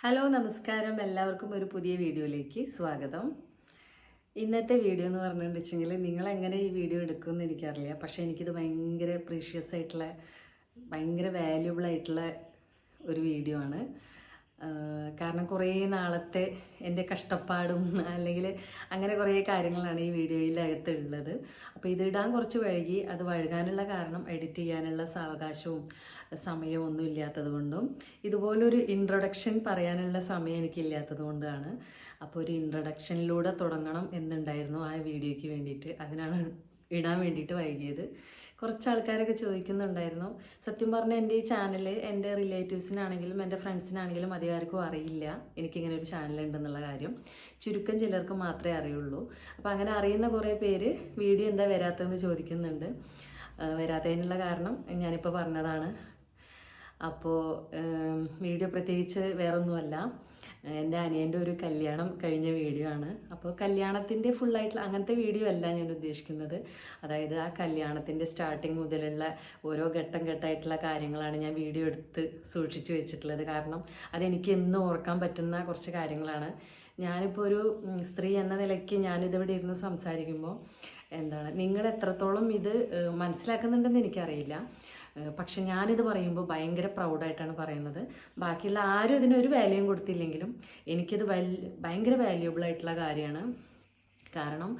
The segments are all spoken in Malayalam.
ഹലോ നമസ്കാരം, എല്ലാവർക്കും ഒരു പുതിയ വീഡിയോയിലേക്ക് സ്വാഗതം. ഇന്നത്തെ വീഡിയോ എന്ന് പറഞ്ഞിട്ടുണ്ടെങ്കിൽ നിങ്ങൾ എങ്ങനെ ഈ വീഡിയോ എടുക്കുമെന്ന് എനിക്കറിയില്ല. പക്ഷേ എനിക്കിത് ഭയങ്കര പ്രീഷ്യസ് ആയിട്ടുള്ള, ഭയങ്കര വാല്യുബിൾ ആയിട്ടുള്ള ഒരു വീഡിയോ ആണ്. കാരണം കുറേ നാളത്തെ എൻ്റെ കഷ്ടപ്പാടും അല്ലെങ്കിൽ അങ്ങനെ കുറേ കാര്യങ്ങളാണ് ഈ വീഡിയോയിലകത്തുള്ളത്. അപ്പോൾ ഇതിടാൻ കുറച്ച് വൈകി. അത് വഴുകാനുള്ള കാരണം എഡിറ്റ് ചെയ്യാനുള്ള സാവകാശവും സമയവും ഒന്നും ഇല്ലാത്തത് കൊണ്ടും ഇതുപോലൊരു ഇൻട്രൊഡക്ഷൻ പറയാനുള്ള സമയം എനിക്കില്ലാത്തത് കൊണ്ടാണ്. അപ്പോൾ ഒരു ഇൻട്രൊഡക്ഷനിലൂടെ തുടങ്ങണം എന്നുണ്ടായിരുന്നു ആ വീഡിയോയ്ക്ക് വേണ്ടിയിട്ട്. അതിനാണ് ഇടാൻ വേണ്ടിയിട്ട് വൈകിയത്. കുറച്ച് ആൾക്കാരൊക്കെ ചോദിക്കുന്നുണ്ടായിരുന്നു. സത്യം പറഞ്ഞാൽ എൻ്റെ ഈ ചാനൽ എൻ്റെ റിലേറ്റീവ്സിനാണെങ്കിലും എൻ്റെ ഫ്രണ്ട്സിനാണെങ്കിലും അധികാർക്കും അറിയില്ല എനിക്കിങ്ങനെ ഒരു ചാനലുണ്ടെന്നുള്ള കാര്യം. ചുരുക്കം ചിലർക്ക് മാത്രമേ അറിയുള്ളൂ. അപ്പോൾ അങ്ങനെ അറിയുന്ന കുറേ പേര് വീഡിയോ എന്താ വരാത്തതെന്ന് ചോദിക്കുന്നുണ്ട്. വരാത്തതിനുള്ള കാരണം ഞാനിപ്പോൾ പറഞ്ഞതാണ്. അപ്പോൾ വീഡിയോ പ്രത്യേകിച്ച് വേറൊന്നുമല്ല, എൻ്റെ അനിയൻ്റെ ഒരു കല്യാണം കഴിഞ്ഞ വീഡിയോ ആണ്. അപ്പോൾ കല്യാണത്തിൻ്റെ ഫുള്ളായിട്ടുള്ള അങ്ങനത്തെ വീഡിയോ അല്ല ഞാൻ ഉദ്ദേശിക്കുന്നത്. അതായത് ആ കല്യാണത്തിൻ്റെ സ്റ്റാർട്ടിങ് മുതലുള്ള ഓരോ ഘട്ടം ഘട്ടമായിട്ടുള്ള കാര്യങ്ങളാണ് ഞാൻ വീഡിയോ എടുത്ത് സൂക്ഷിച്ചു വെച്ചിട്ടുള്ളത്. കാരണം അതെനിക്ക് എന്നും ഓർക്കാൻ പറ്റുന്ന കുറച്ച് കാര്യങ്ങളാണ്. ഞാനിപ്പോൾ ഒരു സ്ത്രീ എന്ന നിലയ്ക്ക് ഞാനിതിവിടെ ഇരുന്ന് സംസാരിക്കുമ്പോൾ നിങ്ങൾ എത്രത്തോളം ഇത് മനസ്സിലാക്കുന്നുണ്ടെന്ന് എനിക്കറിയില്ല. പക്ഷെ ഞാനിത് പറയുമ്പോൾ ഭയങ്കര പ്രൗഡായിട്ടാണ് പറയുന്നത്. ബാക്കിയുള്ള ആരും ഇതിനൊരു വാല്യൂയും കൊടുത്തില്ലെങ്കിലും എനിക്കിത് ഭയങ്കര വാല്യൂബിളായിട്ടുള്ള കാര്യമാണ്. കാരണം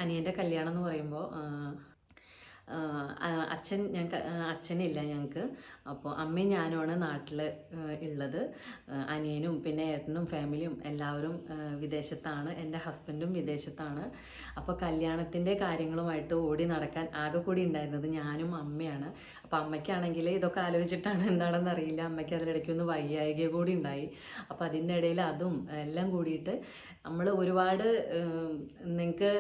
അനിയൻ്റെ കല്യാണം എന്ന് പറയുമ്പോൾ അച്ഛനില്ല ഞങ്ങൾക്ക്. അപ്പോൾ അമ്മയും ഞാനുമാണ് നാട്ടിൽ ഉള്ളത്. അനിയനും പിന്നെ ഏട്ടനും ഫാമിലിയും എല്ലാവരും വിദേശത്താണ്. എൻ്റെ ഹസ്ബൻഡും വിദേശത്താണ്. അപ്പോൾ കല്യാണത്തിൻ്റെ കാര്യങ്ങളുമായിട്ട് ഓടി നടക്കാൻ ആകെ കൂടി ഉണ്ടായിരുന്നത് ഞാനും അമ്മയാണ്. അപ്പോൾ അമ്മയ്ക്കാണെങ്കിൽ ഇതൊക്കെ ആലോചിച്ചിട്ടാണ് എന്താണെന്ന് അറിയില്ല, അമ്മയ്ക്ക് അതിലിടയ്ക്കൊന്ന് വയ്യായിക കൂടി ഉണ്ടായി. അപ്പോൾ അതിൻ്റെ ഇടയിൽ അതും എല്ലാം കൂടിയിട്ട് നമ്മൾ ഒരുപാട് നിങ്ങൾക്ക്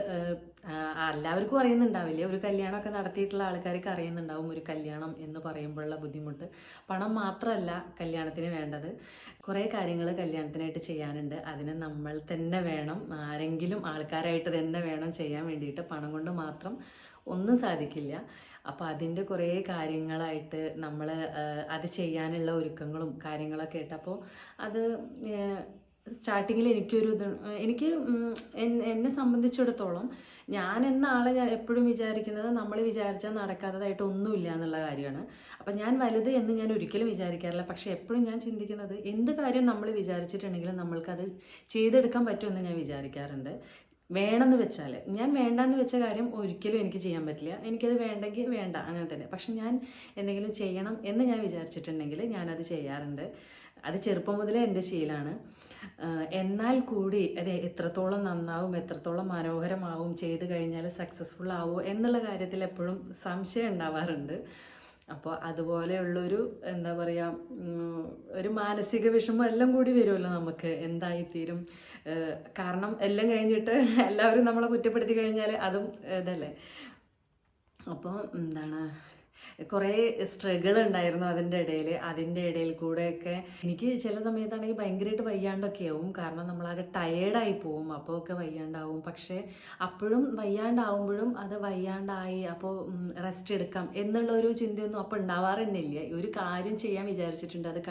എല്ലാവർക്കും അറിയുന്നുണ്ടാവില്ല, ഒരു കല്യാണമൊക്കെ നടത്തിയിട്ടുള്ള ആൾക്കാർക്ക് അറിയുന്നുണ്ടാവും ഒരു കല്യാണം എന്ന് പറയുമ്പോഴുള്ള ബുദ്ധിമുട്ട്. പണം മാത്രമല്ല കല്യാണത്തിന് വേണ്ടത്, കുറേ കാര്യങ്ങൾ കല്യാണത്തിനായിട്ട് ചെയ്യാനുണ്ട്. അതിന് നമ്മൾ തന്നെ വേണം, ആരെങ്കിലും ആൾക്കാരായിട്ട് തന്നെ വേണം ചെയ്യാൻ വേണ്ടിയിട്ട്. പണം കൊണ്ട് മാത്രം ഒന്നും സാധിക്കില്ല. അപ്പോൾ അതിൻ്റെ കുറേ കാര്യങ്ങളായിട്ട് നമ്മൾ അത് ചെയ്യാനുള്ള ഒരുക്കങ്ങളും കാര്യങ്ങളൊക്കെ ആയിട്ട്. അപ്പോൾ അത് സ്റ്റാർട്ടിങ്ങിൽ എനിക്ക് എന്നെ സംബന്ധിച്ചിടത്തോളം ഞാൻ എന്ന ആളെ ഞാൻ എപ്പോഴും വിചാരിക്കുന്നത് നമ്മൾ വിചാരിച്ചാൽ നടക്കാത്തതായിട്ട് ഒന്നുമില്ല എന്നുള്ള കാര്യമാണ്. അപ്പം ഞാൻ വലുത് എന്ന് ഞാൻ ഒരിക്കലും വിചാരിക്കാറില്ല. പക്ഷേ എപ്പോഴും ഞാൻ ചിന്തിക്കുന്നത് എന്ത് കാര്യം നമ്മൾ വിചാരിച്ചിട്ടുണ്ടെങ്കിലും നമ്മൾക്കത് ചെയ്തെടുക്കാൻ പറ്റുമെന്ന് ഞാൻ വിചാരിക്കാറുണ്ട്. വേണമെന്ന് വെച്ചാൽ, ഞാൻ വേണ്ടാന്ന് വെച്ച കാര്യം ഒരിക്കലും എനിക്ക് ചെയ്യാൻ പറ്റില്ല. എനിക്കത് വേണ്ടെങ്കിൽ വേണ്ട, അങ്ങനെ തന്നെ. പക്ഷെ ഞാൻ എന്തെങ്കിലും ചെയ്യണം എന്ന് ഞാൻ വിചാരിച്ചിട്ടുണ്ടെങ്കിൽ ഞാനത് ചെയ്യാറുണ്ട്. അത് ചെറുപ്പം മുതലേ എൻ്റെ ശീലമാണ്. എന്നാൽ കൂടി അത് എത്രത്തോളം നന്നാവും, എത്രത്തോളം മനോഹരമാവും, ചെയ്ത് കഴിഞ്ഞാൽ സക്സസ്ഫുൾ ആവുമോ എന്നുള്ള കാര്യത്തിൽ എപ്പോഴും സംശയം ഉണ്ടാവാറുണ്ട്. അപ്പോൾ അതുപോലെയുള്ളൊരു എന്താ പറയുക, ഒരു മാനസിക വിഷമം എല്ലാം കൂടി വരുമല്ലോ നമുക്ക്, എന്തായിത്തീരും. കാരണം എല്ലാം കഴിഞ്ഞിട്ട് എല്ലാവരും നമ്മളെ കുറ്റപ്പെടുത്തി കഴിഞ്ഞാൽ അതും ഇതല്ലേ. അപ്പോൾ കുറേ സ്ട്രഗിൾ ഉണ്ടായിരുന്നു അതിൻ്റെ ഇടയിൽ കൂടെയൊക്കെ. എനിക്ക് ചില സമയത്താണെങ്കിൽ ഭയങ്കരമായിട്ട് വയ്യാണ്ടൊക്കെ ആവും. കാരണം നമ്മളാകെ ടയേർഡായി പോവും, അപ്പോൾ ഒക്കെ വയ്യാണ്ടാവും. പക്ഷേ അപ്പോഴും വയ്യാണ്ടാവുമ്പോഴും അത് വയ്യാണ്ടായി, അപ്പോൾ റെസ്റ്റ് എടുക്കാം എന്നുള്ളൊരു ചിന്തയൊന്നും അപ്പോൾ ഉണ്ടാവാറ് തന്നെ ഇല്ല. ഒരു കാര്യം ചെയ്യാൻ വിചാരിച്ചിട്ടുണ്ട്, അത്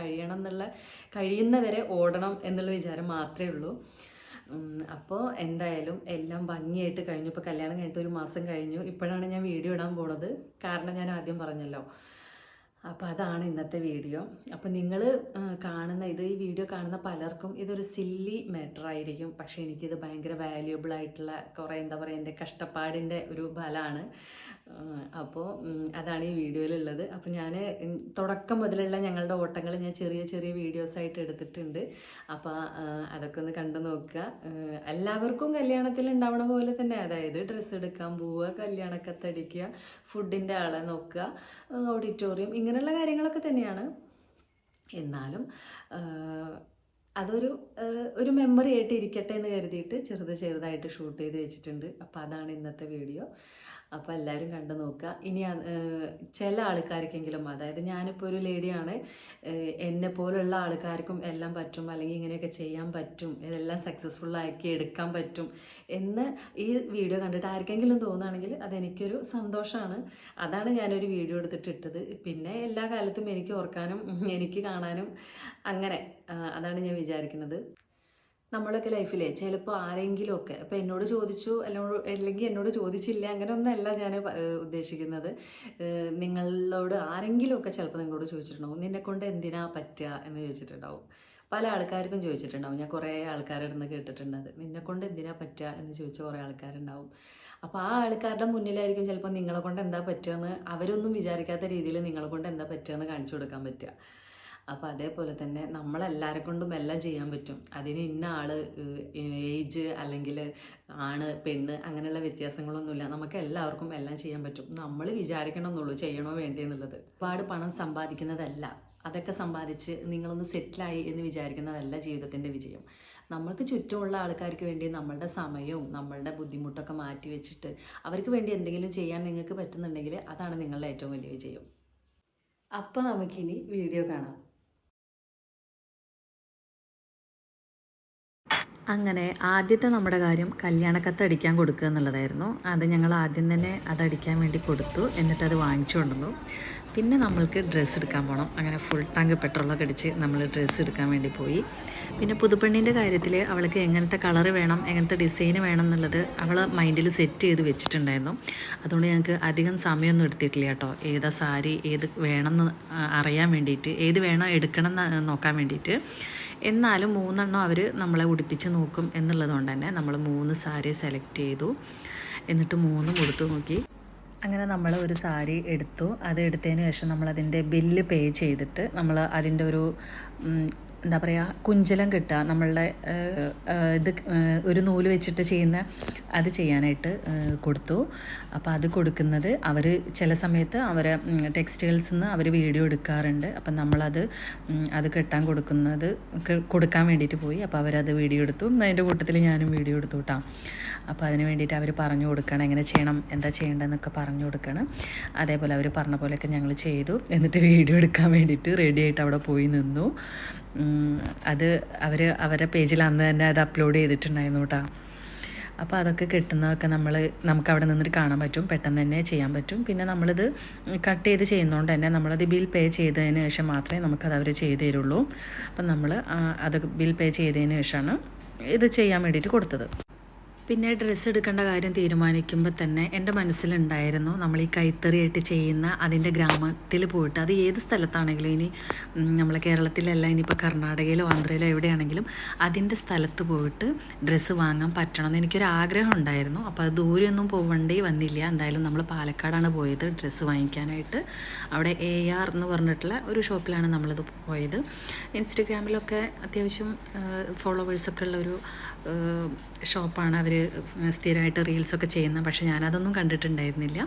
കഴിയുന്നവരെ ഓടണം എന്നുള്ള വിചാരം മാത്രമേ ഉള്ളൂ. അപ്പോൾ എന്തായാലും എല്ലാം ഭംഗിയായിട്ട് കഴിഞ്ഞു. ഇപ്പോൾ കല്യാണം കഴിഞ്ഞിട്ട് 1 മാസം കഴിഞ്ഞു. ഇപ്പോഴാണ് ഞാൻ വീഡിയോ ഇടാൻ പോണത്. കാരണം ഞാൻ ആദ്യം പറഞ്ഞല്ലോ. അപ്പോൾ അതാണ് ഇന്നത്തെ വീഡിയോ. അപ്പോൾ നിങ്ങൾ ഈ വീഡിയോ കാണുന്ന പലർക്കും ഇതൊരു സില്ലി മാറ്റർ ആയിരിക്കും. പക്ഷേ എനിക്കിത് ഭയങ്കര വാല്യുബിൾ ആയിട്ടുള്ള കുറേ എൻ്റെ കഷ്ടപ്പാടിൻ്റെ ഒരു ഫലമാണ്. അപ്പോൾ അതാണ് ഈ വീഡിയോയിലുള്ളത്. അപ്പോൾ ഞാൻ തുടക്കം മുതലുള്ള ഞങ്ങളുടെ ഓട്ടങ്ങൾ ഞാൻ ചെറിയ ചെറിയ വീഡിയോസായിട്ട് എടുത്തിട്ടുണ്ട്. അപ്പോൾ അതൊക്കെ ഒന്ന് കണ്ടു നോക്കുക. എല്ലാവർക്കും കല്യാണത്തിൽ ഉണ്ടാവണ പോലെ തന്നെ, അതായത് ഡ്രസ്സ് എടുക്കാൻ പോവുക, കല്യാണക്കത്തടിക്കുക, ഫുഡിൻ്റെ ആളെ നോക്കുക, ഓഡിറ്റോറിയം, ഇങ്ങനെയുള്ള കാര്യങ്ങളൊക്കെ തന്നെയാണ്. എന്നാലും അതൊരു മെമ്മറി ആയിട്ട് ഇരിക്കട്ടെ എന്ന് കരുതിയിട്ട് ചെറുതായിട്ട് ഷൂട്ട് ചെയ്ത് വെച്ചിട്ടുണ്ട്. അപ്പോൾ അതാണ് ഇന്നത്തെ വീഡിയോ. അപ്പോൾ എല്ലാവരും കണ്ടു നോക്കുക. ഇനി ചില ആൾക്കാർക്കെങ്കിലും, അതായത് ഞാനിപ്പോൾ ഒരു ലേഡിയാണ്, എന്നെ പോലുള്ള ആൾക്കാർക്കും എല്ലാം പറ്റും, അല്ലെങ്കിൽ ഇങ്ങനെയൊക്കെ ചെയ്യാൻ പറ്റും, ഇതെല്ലാം സക്സസ്ഫുള്ളാക്കി എടുക്കാൻ പറ്റും എന്ന് ഈ വീഡിയോ കണ്ടിട്ട് ആർക്കെങ്കിലും തോന്നുകയാണെങ്കിൽ അതെനിക്കൊരു സന്തോഷമാണ്. അതാണ് ഞാനൊരു വീഡിയോ എടുത്തിട്ടിട്ടത്. പിന്നെ എല്ലാ കാലത്തും എനിക്ക് ഓർക്കാനും എനിക്ക് കാണാനും അങ്ങനെ അതാണ് ഞാൻ വിചാരിക്കുന്നത്. നമ്മളൊക്കെ ലൈഫിലെ ചിലപ്പോൾ ആരെങ്കിലുമൊക്കെ ഇപ്പോൾ എന്നോട് ചോദിച്ചു അല്ലെങ്കിൽ എന്നോട് ചോദിച്ചില്ല, അങ്ങനെയൊന്നുമല്ല ഞാൻ ഉദ്ദേശിക്കുന്നത്. നിങ്ങളോട് ആരെങ്കിലുമൊക്കെ ചിലപ്പോൾ നിങ്ങളോട് ചോദിച്ചിട്ടുണ്ടാവും, നിന്നെക്കൊണ്ട് എന്തിനാ പറ്റുക എന്ന് ചോദിച്ചിട്ടുണ്ടാവും. പല ആൾക്കാർക്കും ചോദിച്ചിട്ടുണ്ടാവും. ഞാൻ കുറേ ആൾക്കാരുടെ നിന്ന് കേട്ടിട്ടുണ്ട്, അത് നിന്നെക്കൊണ്ട് എന്തിനാ പറ്റുക എന്ന് ചോദിച്ച കുറേ ആൾക്കാരുണ്ടാവും. അപ്പോൾ ആ ആൾക്കാരുടെ മുന്നിലായിരിക്കും ചിലപ്പോൾ നിങ്ങളെ കൊണ്ട് എന്താ പറ്റുകയെന്ന്, അവരൊന്നും വിചാരിക്കാത്ത രീതിയിൽ നിങ്ങളെ കൊണ്ട് എന്താ പറ്റുകയെന്ന് കാണിച്ചു കൊടുക്കാൻ പറ്റുക. അപ്പോൾ അതേപോലെ തന്നെ നമ്മളെല്ലാവരെ കൊണ്ടും എല്ലാം ചെയ്യാൻ പറ്റും. അതിന് ഇന്ന ആൾ, ഏജ് അല്ലെങ്കിൽ ആണ് പെണ്ണ് അങ്ങനെയുള്ള വ്യത്യാസങ്ങളൊന്നുമില്ല. നമുക്ക് എല്ലാവർക്കും എല്ലാം ചെയ്യാൻ പറ്റും. നമ്മൾ വിചാരിക്കണമെന്നുള്ളൂ ചെയ്യണോ വേണ്ടിയെന്നുള്ളത്. ഒരുപാട് പണം സമ്പാദിക്കുന്നതല്ല, അതൊക്കെ സമ്പാദിച്ച് നിങ്ങളൊന്ന് സെറ്റിലായി എന്ന് വിചാരിക്കുന്നതല്ല ജീവിതത്തിൻ്റെ വിജയം. നമ്മൾക്ക് ചുറ്റുമുള്ള ആൾക്കാർക്ക് വേണ്ടി നമ്മളുടെ സമയവും നമ്മളുടെ ബുദ്ധിമുട്ടൊക്കെ മാറ്റി വെച്ചിട്ട് അവർക്ക് വേണ്ടി എന്തെങ്കിലും ചെയ്യാൻ നിങ്ങൾക്ക് പറ്റുന്നുണ്ടെങ്കിൽ അതാണ് നിങ്ങളുടെ ഏറ്റവും വലിയ വിജയം. അപ്പോൾ നമുക്കിനി വീഡിയോ കാണാം. അങ്ങനെ ആദ്യത്തെ നമ്മുടെ കാര്യം കല്യാണക്കത്ത് അടിക്കാൻ കൊടുക്കുക എന്നുള്ളതായിരുന്നു. അത് ഞങ്ങൾ ആദ്യം തന്നെ അതടിക്കാൻ വേണ്ടി കൊടുത്തു, എന്നിട്ടത് വാങ്ങിച്ചു കൊണ്ടുവന്നു. പിന്നെ നമ്മൾക്ക് ഡ്രസ്സ് എടുക്കാൻ പോകണം. അങ്ങനെ ഫുൾ ടാങ്ക് പെട്രോളൊക്കെ അടിച്ച് നമ്മൾ ഡ്രസ്സ് എടുക്കാൻ വേണ്ടി പോയി. പിന്നെ പുതുപ്പെണ്ണിൻ്റെ കാര്യത്തിൽ അവൾക്ക് എങ്ങനത്തെ കളറ് വേണം, എങ്ങനത്തെ ഡിസൈന് വേണം എന്നുള്ളത് അവൾ മൈൻഡിൽ സെറ്റ് ചെയ്ത് വെച്ചിട്ടുണ്ടായിരുന്നു. അതുകൊണ്ട് ഞങ്ങൾക്ക് അധികം സമയമൊന്നും എടുത്തിട്ടില്ല കേട്ടോ. ഏതാ സാരി ഏത് വേണമെന്ന് അറിയാൻ വേണ്ടിയിട്ട്, ഏത് വേണം എടുക്കണം എന്ന് നോക്കാൻ വേണ്ടിയിട്ട്. എന്നാലും 3 എണ്ണം അവർ നമ്മളെ ഉടുപ്പിച്ച് നോക്കും എന്നുള്ളതുകൊണ്ട് തന്നെ നമ്മൾ 3 സാരി സെലക്ട് ചെയ്തു. എന്നിട്ട് 3 കൊടുത്തു നോക്കി. അങ്ങനെ നമ്മൾ ഒരു സാരി എടുത്തു. അത് എടുത്തതിന് ശേഷം നമ്മളതിൻ്റെ ബില്ല് പേ ചെയ്തിട്ട് നമ്മൾ അതിൻ്റെ ഒരു എന്താ പറയുക, കുഞ്ചലം കിട്ടുക, നമ്മളുടെ ഇത് ഒരു നൂല് വെച്ചിട്ട് ചെയ്യുന്ന അത് ചെയ്യാനായിട്ട് കൊടുത്തു. അപ്പോൾ അത് കൊടുക്കുന്നത് അവർ ചില സമയത്ത് അവരെ ടെക്സ്റ്റൈൽസിൽ നിന്ന് അവർ വീഡിയോ എടുക്കാറുണ്ട്. അപ്പം നമ്മളത് അത് കെട്ടാൻ കൊടുക്കാൻ വേണ്ടിയിട്ട് പോയി. അപ്പോൾ അവരത് വീഡിയോ എടുത്തു. അതിൻ്റെ കൂട്ടത്തിൽ ഞാനും വീഡിയോ എടുത്തു കേട്ടോ. അപ്പോൾ അതിന് വേണ്ടിയിട്ട് അവർ പറഞ്ഞു കൊടുക്കണം, എങ്ങനെ ചെയ്യണം, എന്താ ചെയ്യേണ്ടതെന്നൊക്കെ പറഞ്ഞു കൊടുക്കണം. അതേപോലെ അവർ പറഞ്ഞ പോലെയൊക്കെ ഞങ്ങൾ ചെയ്തു. എന്നിട്ട് വീഡിയോ എടുക്കാൻ വേണ്ടിയിട്ട് റെഡി ആയിട്ട് അവിടെ പോയി നിന്നു. അത് അവരുടെ പേജിൽ അന്ന് തന്നെ അത് അപ്ലോഡ് ചെയ്തിട്ടുണ്ടായിരുന്നു കേട്ടോ. അപ്പോൾ അതൊക്കെ കിട്ടുന്നതൊക്കെ നമുക്ക് അവിടെ നിന്നിട്ട് കാണാൻ പറ്റും, പെട്ടെന്ന് തന്നെ ചെയ്യാൻ പറ്റും. പിന്നെ നമ്മളിത് കട്ട് ചെയ്ത് ചെയ്യുന്നതുകൊണ്ട് തന്നെ നമ്മളത് ബിൽ പേ ചെയ്തതിന് ശേഷം മാത്രമേ നമുക്കത് അവർ ചെയ്ത് തരുള്ളൂ. അപ്പം നമ്മൾ അത് ബിൽ പേ ചെയ്തതിന് ശേഷമാണ് ഇത് ചെയ്യാൻ വേണ്ടിയിട്ട് കൊടുത്തത്. പിന്നെ ഡ്രസ്സ് എടുക്കേണ്ട കാര്യം തീരുമാനിക്കുമ്പോൾ തന്നെ എൻ്റെ മനസ്സിലുണ്ടായിരുന്നു, നമ്മൾ ഈ കൈത്തറിയായിട്ട് ചെയ്യുന്ന അതിൻ്റെ ഗ്രാമത്തിൽ പോയിട്ട്, അത് ഏത് സ്ഥലത്താണെങ്കിലും, ഇനി നമ്മളെ കേരളത്തിലല്ല, ഇനിയിപ്പോൾ കർണാടകയിലോ ആന്ധ്രയിലോ എവിടെയാണെങ്കിലും അതിൻ്റെ സ്ഥലത്ത് പോയിട്ട് ഡ്രസ്സ് വാങ്ങാൻ പറ്റണമെന്ന് എനിക്കൊരു ആഗ്രഹം ഉണ്ടായിരുന്നു. അപ്പോൾ അത് ദൂരെയൊന്നും പോവേണ്ടി വന്നില്ല. എന്തായാലും നമ്മൾ പാലക്കാടാണ് പോയത് ഡ്രസ്സ് വാങ്ങിക്കാനായിട്ട്. അവിടെ AR എന്ന് പറഞ്ഞിട്ടുള്ള ഒരു ഷോപ്പിലാണ് നമ്മളിത് പോയത്. ഇൻസ്റ്റഗ്രാമിലൊക്കെ അത്യാവശ്യം ഫോളോവേഴ്സൊക്കെ ഉള്ളൊരു ഷോപ്പാണ്. അവർ സ്ഥിരമായിട്ട് റീൽസൊക്കെ ചെയ്യുന്ന, പക്ഷേ ഞാനതൊന്നും കണ്ടിട്ടുണ്ടായിരുന്നില്ല.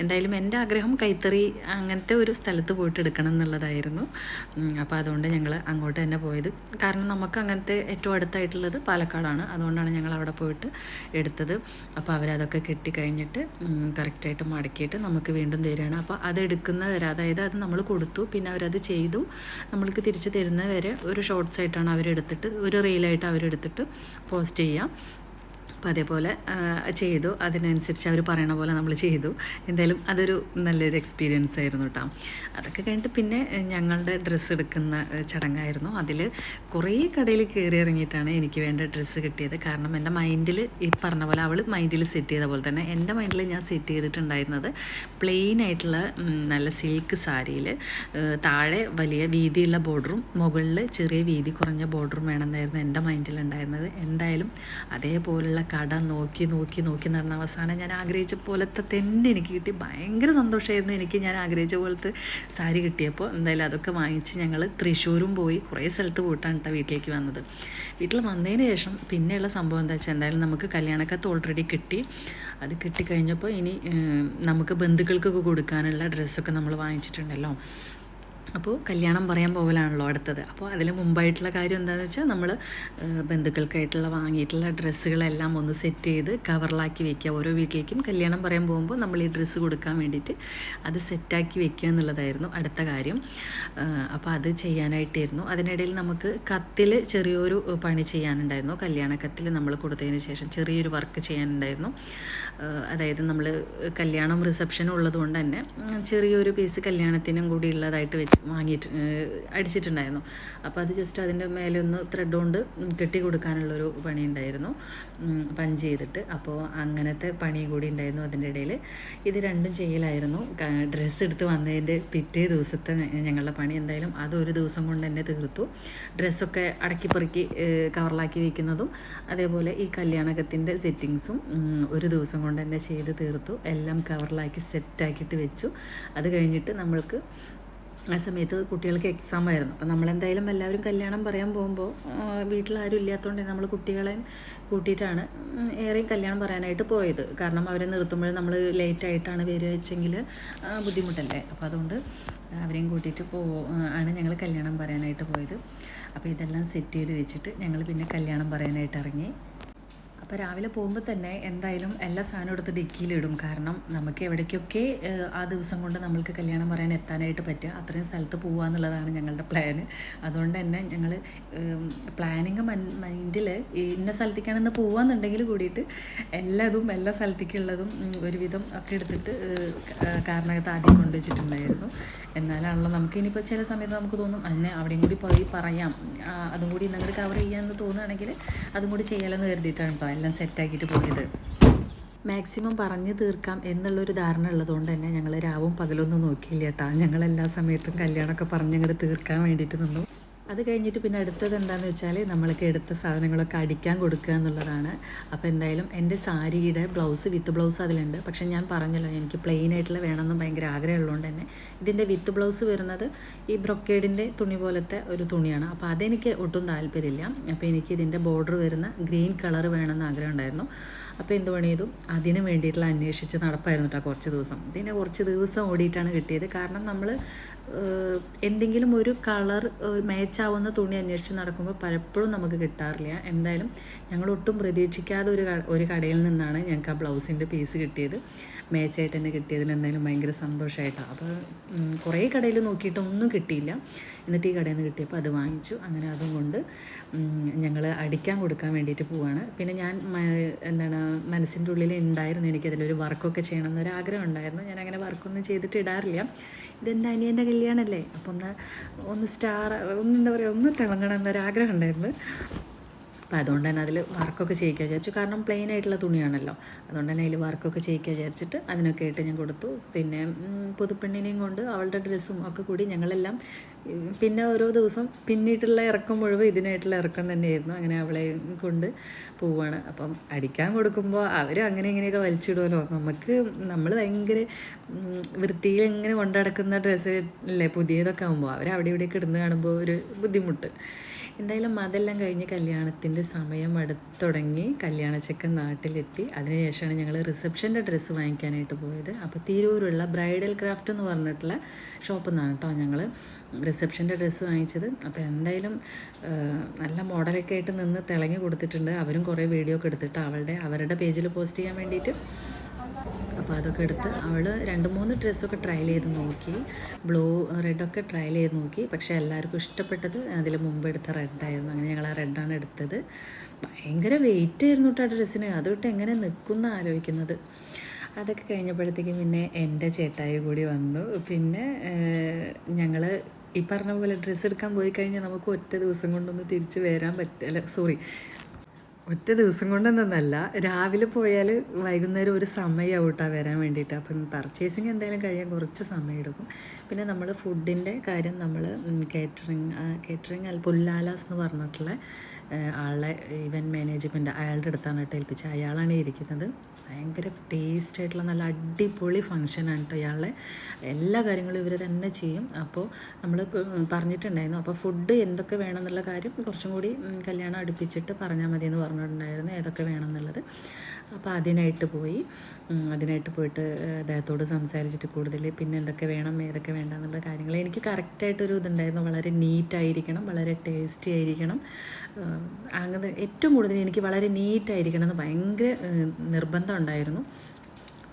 എന്തായാലും എൻ്റെ ആഗ്രഹം കൈത്തറി അങ്ങനത്തെ ഒരു സ്ഥലത്ത് പോയിട്ട് എടുക്കണം എന്നുള്ളതായിരുന്നു. അപ്പോൾ അതുകൊണ്ട് ഞങ്ങൾ അങ്ങോട്ട് തന്നെ പോയത്. കാരണം നമുക്ക് അങ്ങനത്തെ ഏറ്റവും അടുത്തായിട്ടുള്ളത് പാലക്കാടാണ്. അതുകൊണ്ടാണ് ഞങ്ങൾ അവിടെ പോയിട്ട് എടുത്തത്. അപ്പോൾ അവരതൊക്കെ കെട്ടിക്കഴിഞ്ഞിട്ട് കറക്റ്റായിട്ട് മടക്കിയിട്ട് നമുക്ക് വീണ്ടും തരികയാണ്. അപ്പോൾ അതെടുക്കുന്നവരെ, അതായത് അത് നമ്മൾ കൊടുത്തു, പിന്നെ അവരത് ചെയ്തു, നമ്മൾക്ക് തിരിച്ച് തരുന്നവരെ ഒരു ഷോർട്സ് ആയിട്ടാണ് അവരെടുത്തിട്ട്, ഒരു റീലായിട്ട് അവരെടുത്തിട്ട് പോസ്റ്റ് ചെയ്യാം. അപ്പോൾ അതേപോലെ ചെയ്തു. അതിനനുസരിച്ച് അവർ പറയണ പോലെ നമ്മൾ ചെയ്തു. എന്തായാലും അതൊരു നല്ലൊരു എക്സ്പീരിയൻസ് ആയിരുന്നു കേട്ടോ. അതൊക്കെ കഴിഞ്ഞിട്ട് പിന്നെ ഞങ്ങളുടെ ഡ്രസ്സ് എടുക്കുന്ന ചടങ്ങായിരുന്നു. അതിൽ കുറേ കടയിൽ കയറി ഇറങ്ങിയിട്ടാണ് എനിക്ക് വേണ്ട ഡ്രസ്സ് കിട്ടിയത്. കാരണം എൻ്റെ മൈൻഡിൽ ഈ പറഞ്ഞ പോലെ അവൾ മൈൻഡിൽ സെറ്റ് ചെയ്ത പോലെ തന്നെ എൻ്റെ മൈൻഡിൽ ഞാൻ സെറ്റ് ചെയ്തിട്ടുണ്ടായിരുന്നത് പ്ലെയിൻ ആയിട്ടുള്ള നല്ല സിൽക്ക് സാരിയിൽ താഴെ വലിയ വീതിയുള്ള ബോർഡറും മുകളിൽ ചെറിയ വീതി കുറഞ്ഞ ബോർഡറും വേണമെന്നായിരുന്നു എൻ്റെ മൈൻഡിലുണ്ടായിരുന്നത്. എന്തായാലും അതേപോലുള്ള കട നോക്കി നടന്ന അവസാനം ഞാൻ ആഗ്രഹിച്ച പോലത്തെ തന്നെ എനിക്ക് കിട്ടി. ഭയങ്കര സന്തോഷമായിരുന്നു എനിക്ക്, ഞാൻ ആഗ്രഹിച്ച പോലത്തെ സാരി കിട്ടിയപ്പോൾ. എന്തായാലും അതൊക്കെ വാങ്ങിച്ച് ഞങ്ങൾ തൃശ്ശൂരും പോയി, കുറേ സ്ഥലത്ത് പോയിട്ടാണ് കേട്ടോ വീട്ടിലേക്ക് വന്നത്. വീട്ടിൽ വന്നതിന് ശേഷം പിന്നെയുള്ള സംഭവം എന്താ വെച്ചാൽ, എന്തായാലും നമുക്ക് കല്യാണക്കത്ത് ഓൾറെഡി കിട്ടി. അത് കിട്ടിക്കഴിഞ്ഞപ്പോൾ ഇനി നമുക്ക് ബന്ധുക്കൾക്കൊക്കെ കൊടുക്കാനുള്ള ഡ്രസ്സൊക്കെ നമ്മൾ വാങ്ങിച്ചിട്ടുണ്ടല്ലോ. അപ്പോൾ കല്യാണം പറയാൻ പോകലാണല്ലോ അടുത്തത്. അപ്പോൾ അതിന് മുമ്പായിട്ടുള്ള കാര്യം എന്താണെന്ന് വെച്ചാൽ നമ്മൾ ബന്ധുക്കൾക്കായിട്ടുള്ള വാങ്ങിയിട്ടുള്ള ഡ്രസ്സുകളെല്ലാം ഒന്ന് സെറ്റ് ചെയ്ത് കവറിലാക്കി വെക്കുക. ഓരോ വീട്ടിലേക്കും കല്യാണം പറയാൻ പോകുമ്പോൾ നമ്മൾ ഈ ഡ്രസ്സ് കൊടുക്കാൻ വേണ്ടിയിട്ട് അത് സെറ്റാക്കി വെക്കുക എന്നുള്ളതായിരുന്നു അടുത്ത കാര്യം. അപ്പോൾ അത് ചെയ്യാനായിട്ടായിരുന്നു. അതിനിടയിൽ നമുക്ക് കത്തിൽ ചെറിയൊരു പണി ചെയ്യാനുണ്ടായിരുന്നു. കല്യാണ കത്തിൽ നമ്മൾ കൊടുത്തതിന് ശേഷം ചെറിയൊരു വർക്ക് ചെയ്യാനുണ്ടായിരുന്നു. അതായത് നമ്മൾ കല്യാണം റിസപ്ഷനും ഉള്ളതുകൊണ്ട് തന്നെ ചെറിയൊരു പീസ് കല്യാണത്തിനും കൂടി ഉള്ളതായിട്ട് അടിച്ചിട്ടുണ്ടായിരുന്നു. അപ്പോൾ അത് ജസ്റ്റ് അതിൻ്റെ മേലെ ഒന്ന് ത്രെഡ് കൊണ്ട് കെട്ടി കൊടുക്കാനുള്ളൊരു പണി ഉണ്ടായിരുന്നു, പഞ്ച് ചെയ്തിട്ട്. അപ്പോൾ അങ്ങനത്തെ പണി കൂടി ഉണ്ടായിരുന്നു അതിൻ്റെ ഇടയിൽ. ഇത് രണ്ടും ചെയ്യലായിരുന്നു. ഡ്രസ്സ് എടുത്ത് വന്നതിൻ്റെ പിറ്റേ ദിവസത്തെ ഞങ്ങളുടെ പണി. എന്തായാലും അതൊരു ദിവസം കൊണ്ട് തന്നെ തീർത്തു. ഡ്രസ്സൊക്കെ അടക്കി പെറുക്കി കവറിലാക്കി വയ്ക്കുന്നതും അതേപോലെ ഈ കല്യാണകത്തിൻ്റെ സെറ്റിങ്സും ഒരു ദിവസം കൊണ്ട് തന്നെ ചെയ്ത് തീർത്തു. എല്ലാം കവറിലാക്കി സെറ്റാക്കിയിട്ട് വെച്ചു. അത് കഴിഞ്ഞിട്ട് നമ്മൾക്ക് ആ സമയത്ത് കുട്ടികൾക്ക് എക്സാം ആയിരുന്നു. അപ്പം നമ്മളെന്തായാലും എല്ലാവരും കല്യാണം പറയാൻ പോകുമ്പോൾ വീട്ടിലാരും ഇല്ലാത്തതുകൊണ്ട് നമ്മൾ കുട്ടികളെ കൂട്ടിയിട്ടാണ് ഏറെയും കല്യാണം പറയാനായിട്ട് പോയത്. കാരണം അവരെ നിർത്തുമ്പോൾ നമ്മൾ ലേറ്റായിട്ടാണ് വരിക വെച്ചെങ്കിൽ ബുദ്ധിമുട്ടല്ലേ. അപ്പോൾ അതുകൊണ്ട് അവരെയും കൂട്ടിയിട്ട് ആണ് ഞങ്ങൾ കല്യാണം പറയാനായിട്ട് പോയത്. അപ്പോൾ ഇതെല്ലാം സെറ്റ് ചെയ്ത് വെച്ചിട്ട് ഞങ്ങൾ പിന്നെ കല്യാണം പറയാനായിട്ട് ഇറങ്ങി. അപ്പോൾ രാവിലെ പോകുമ്പോൾ തന്നെ എന്തായാലും എല്ലാ സാധനവും എടുത്ത് ഡിക്കിയിലിടും. കാരണം നമുക്ക് എവിടേക്കൊക്കെ ആ ദിവസം കൊണ്ട് നമ്മൾക്ക് കല്യാണം പറയാൻ എത്താനായിട്ട് പറ്റുക അത്രയും സ്ഥലത്ത് പോകുക എന്നുള്ളതാണ് ഞങ്ങളുടെ പ്ലാന്. അതുകൊണ്ട് തന്നെ ഞങ്ങൾ പ്ലാനിങ് മൈൻഡിൽ ഇന്ന സ്ഥലത്തേക്കാണെന്ന് പോകാമെന്നുണ്ടെങ്കിൽ കൂടിയിട്ട് എല്ലാ സ്ഥലത്തേക്കുള്ളതും ഒരുവിധം ഒക്കെ എടുത്തിട്ട് കാരണകത്ത് ആദ്യം കൊണ്ടുവച്ചിട്ടുണ്ടായിരുന്നു. എന്നാലാണല്ലോ നമുക്ക് ഇനിയിപ്പോൾ ചില സമയത്ത് നമുക്ക് തോന്നും അതിനെ അവിടെയും കൂടി പോയി പറയാം, അതും കൂടി ഇന്നങ്ങോട്ട് കവർ ചെയ്യാമെന്ന് തോന്നുകയാണെങ്കിൽ അതും കൂടി ചെയ്യാമെന്ന് കരുതിയിട്ടാണ് കേട്ടോ എല്ലാം സെറ്റാക്കിയിട്ട് പോയത്. മാക്സിമം പറഞ്ഞു തീർക്കാം എന്നുള്ളൊരു ധാരണ ഉള്ളതുകൊണ്ട് തന്നെ ഞങ്ങൾ രാവും പകലൊന്നും നോക്കിയില്ല കേട്ടോ. ഞങ്ങളെല്ലാ സമയത്തും കല്യാണമൊക്കെ പറഞ്ഞങ്ങോട്ട് തീർക്കാൻ വേണ്ടിയിട്ട് നിന്നു. അത് കഴിഞ്ഞിട്ട് പിന്നെ അടുത്തത് എന്താണെന്ന് വെച്ചാൽ നമ്മൾക്ക് എടുത്ത സാധനങ്ങളൊക്കെ അടിക്കാൻ കൊടുക്കുക എന്നുള്ളതാണ്. അപ്പോൾ എന്തായാലും എൻ്റെ സാരിയുടെ ബ്ലൗസ് വിത്ത് ബ്ലൗസ് അതിലുണ്ട്. പക്ഷേ ഞാൻ പറഞ്ഞല്ലോ എനിക്ക് പ്ലെയിൻ ആയിട്ടുള്ള വേണമെന്ന് ഭയങ്കര ആഗ്രഹമുള്ളതുകൊണ്ട് തന്നെ ഇതിൻ്റെ വിത്ത് ബ്ലൗസ് വരുന്നത് ഈ ബ്രൊക്കേഡിൻ്റെ തുണി പോലത്തെ ഒരു തുണിയാണ്. അപ്പോൾ അതെനിക്ക് ഒട്ടും താല്പര്യമില്ല. അപ്പോൾ എനിക്ക് ഇതിൻ്റെ ബോർഡർ വരുന്ന ഗ്രീൻ കളർ വേണമെന്ന് ആഗ്രഹം ഉണ്ടായിരുന്നു. അപ്പോൾ എന്ത് പണി ചെയ്തു, അതിന് വേണ്ടിയിട്ടുള്ള അന്വേഷിച്ച് നടപ്പായിരുന്നു കേട്ടോ കുറച്ച് ദിവസം. പിന്നെ കുറച്ച് ദിവസം ഓടിയിട്ടാണ് കിട്ടിയത്. കാരണം നമ്മൾ എന്തെങ്കിലും ഒരു കളർ മാച്ചാവുന്ന തുണി അന്വേഷിച്ച് നടക്കുമ്പോൾ പലപ്പോഴും നമുക്ക് കിട്ടാറില്ല. എന്തായാലും ഞങ്ങൾ ഒട്ടും പ്രതീക്ഷിക്കാതെ ഒരു കടയിൽ നിന്നാണ് ഞങ്ങൾക്ക് ആ ബ്ലൗസിൻ്റെ പീസ് കിട്ടിയത്. മാച്ചായിട്ട് തന്നെ കിട്ടിയതിന് എന്തായാലും ഭയങ്കര സന്തോഷമായിട്ടാണ്. അപ്പോൾ കുറേ കടയിൽ നോക്കിയിട്ടൊന്നും കിട്ടിയില്ല. എന്നിട്ട് ഈ കടയിൽ നിന്ന് കിട്ടിയപ്പോൾ അത് വാങ്ങിച്ചു. അങ്ങനെ അതും കൊണ്ട് ഞങ്ങൾ അടിക്കാൻ കൊടുക്കാൻ വേണ്ടിയിട്ട് പോവാണ്. പിന്നെ ഞാൻ മനസ്സിൻ്റെ ഉള്ളിൽ ഉണ്ടായിരുന്നു എനിക്കതിലൊരു വർക്കൊക്കെ ചെയ്യണം എന്നൊരാഗ്രഹം ഉണ്ടായിരുന്നു. ഞാൻ അങ്ങനെ വർക്കൊന്നും ചെയ്തിട്ട് ഇടാറില്ല. ഇതെൻ്റെ അനിയൻ്റെ കല്യാണമല്ലേ, അപ്പോൾ ഒന്ന് ഒന്ന് തിളങ്ങണം എന്നൊരാഗ്രഹം ഉണ്ടായിരുന്നു. അപ്പോൾ അതുകൊണ്ട് തന്നെ അതിൽ വർക്കൊക്കെ ചെയ്യിക്കാൻ വിചാരിച്ചു. കാരണം പ്ലെയിൻ ആയിട്ടുള്ള തുണിയാണല്ലോ, അതുകൊണ്ട് തന്നെ അതിൽ വർക്കൊക്കെ ചെയ്യിക്കാൻ വിചാരിച്ചിട്ട് അതിനൊക്കെ ആയിട്ട് ഞാൻ കൊടുത്തു. പിന്നെ പുതുപ്പെണ്ണിനെയും കൊണ്ട് അവളുടെ ഡ്രസ്സും ഒക്കെ കൂടി ഞങ്ങളെല്ലാം പിന്നെ ഓരോ ദിവസം പിന്നിട്ടുള്ള ഇറക്കം മുഴുവൻ ഇതിനായിട്ടുള്ള ഇറക്കം തന്നെയായിരുന്നു. അങ്ങനെ അവളെ കൊണ്ട് പോവുകയാണ്. അപ്പം അടിക്കാൻ കൊടുക്കുമ്പോൾ അവർ അങ്ങനെ ഇങ്ങനെയൊക്കെ വലിച്ചിടുമല്ലോ. നമ്മൾ ഭയങ്കര വൃത്തിയിൽ ഇങ്ങനെ കൊണ്ടടക്കുന്ന ഡ്രസ്സ് അല്ലേ പുതിയതൊക്കെ ആകുമ്പോൾ അവരവിടെ ഇവിടെയൊക്കെ ഇടുന്ന് കാണുമ്പോൾ ഒരു ബുദ്ധിമുട്ട്. എന്തായാലും അതെല്ലാം കഴിഞ്ഞ് കല്യാണത്തിൻ്റെ സമയം അടുത്ത് തുടങ്ങി. കല്യാണച്ചക്കൻ നാട്ടിലെത്തി. അതിനുശേഷമാണ് ഞങ്ങൾ റിസപ്ഷൻ്റെ ഡ്രസ്സ് വാങ്ങിക്കാനായിട്ട് പോയത്. അപ്പോൾ തിരൂരുള്ള ബ്രൈഡൽ ക്രാഫ്റ്റ് എന്ന് പറഞ്ഞിട്ടുള്ള ഷോപ്പിൽ നിന്നാണ് കേട്ടോ ഞങ്ങൾ റിസപ്ഷൻ്റെ ഡ്രസ്സ് വാങ്ങിച്ചത്. അപ്പോൾ എന്തായാലും നല്ല മോഡലൊക്കെ ആയിട്ട് നിന്ന് തിളങ്ങി കൊടുത്തിട്ടുണ്ട്. അവരും കുറേ വീഡിയോ ഒക്കെ എടുത്തിട്ട് അവരുടെ പേജിൽ പോസ്റ്റ് ചെയ്യാൻ വേണ്ടിയിട്ട്. അപ്പോൾ അതൊക്കെ എടുത്ത് അവൾ 2-3 ഡ്രസ്സൊക്കെ ട്രയൽ ചെയ്ത് നോക്കി. റെഡൊക്കെ ട്രയൽ ചെയ്ത് നോക്കി. പക്ഷേ എല്ലാവർക്കും ഇഷ്ടപ്പെട്ടത് അതിൽ മുമ്പ് എടുത്ത റെഡായിരുന്നു. അങ്ങനെ ഞങ്ങൾ ആ റെഡാണ് എടുത്തത്. ഭയങ്കര വെയിറ്റ് ആയിരുന്നു കേട്ടോ ഡ്രസ്സിന്. അതൊട്ട് എങ്ങനെ നിൽക്കുന്ന ആലോചിക്കുന്നത്. അതൊക്കെ കഴിഞ്ഞപ്പോഴത്തേക്കും പിന്നെ എൻ്റെ ചേട്ടായി കൂടി വന്നു. പിന്നെ ഞങ്ങൾ ഈ പറഞ്ഞ പോലെ ഡ്രസ്സ് എടുക്കാൻ പോയി കഴിഞ്ഞാൽ നമുക്ക് ഒറ്റ ദിവസം കൊണ്ടൊന്ന് തിരിച്ച് വരാൻ പറ്റില്ല. ഒറ്റ ദിവസം കൊണ്ടൊന്നല്ല, രാവിലെ പോയാൽ വൈകുന്നേരം ഒരു സമയമാവും കേട്ടോ വരാൻ വേണ്ടിയിട്ട്. അപ്പം പർച്ചേസിങ് എന്തായാലും കഴിയാൻ കുറച്ച് സമയം എടുക്കും. പിന്നെ നമ്മൾ ഫുഡിൻ്റെ കാര്യം നമ്മൾ കേറ്ററിങ് പുല്ലാലാസ് എന്ന് പറഞ്ഞിട്ടുള്ള ആളെ ഇവൻറ്റ് മാനേജ്മെൻറ്റ് അയാളുടെ അടുത്താണ് കേട്ടോ ഏൽപ്പിച്ചത്. അയാളാണ് ഇരിക്കുന്നത്. ഭയങ്കര ടേസ്റ്റ് ആയിട്ടുള്ള നല്ല അടിപൊളി ഫങ്ഷനാണ് കേട്ടോ ഇയാളെ. എല്ലാ കാര്യങ്ങളും ഇവർ തന്നെ ചെയ്യും. അപ്പോൾ നമ്മൾ പറഞ്ഞിട്ടുണ്ടായിരുന്നു. അപ്പോൾ ഫുഡ് എന്തൊക്കെ വേണമെന്നുള്ള കാര്യം കുറച്ചും കൂടി കല്യാണം അടുപ്പിച്ചിട്ട് പറഞ്ഞാൽ മതി എന്ന് പറഞ്ഞു. പറഞ്ഞിട്ടുണ്ടായിരുന്നു ഏതൊക്കെ വേണമെന്നുള്ളത്. അപ്പോൾ അതിനായിട്ട് പോയിട്ട് അദ്ദേഹത്തോട് സംസാരിച്ചിട്ട് കൂടുതൽ പിന്നെ എന്തൊക്കെ വേണം ഏതൊക്കെ വേണ്ട എന്നുള്ള കാര്യങ്ങൾ എനിക്ക് കറക്റ്റായിട്ടൊരു ഇതുണ്ടായിരുന്നു. വളരെ നീറ്റായിരിക്കണം, വളരെ ടേസ്റ്റി ആയിരിക്കണം, അങ്ങനെ ഏറ്റവും കൂടുതൽ എനിക്ക് വളരെ നീറ്റായിരിക്കണം എന്ന് ഭയങ്കര നിർബന്ധം ഉണ്ടായിരുന്നു.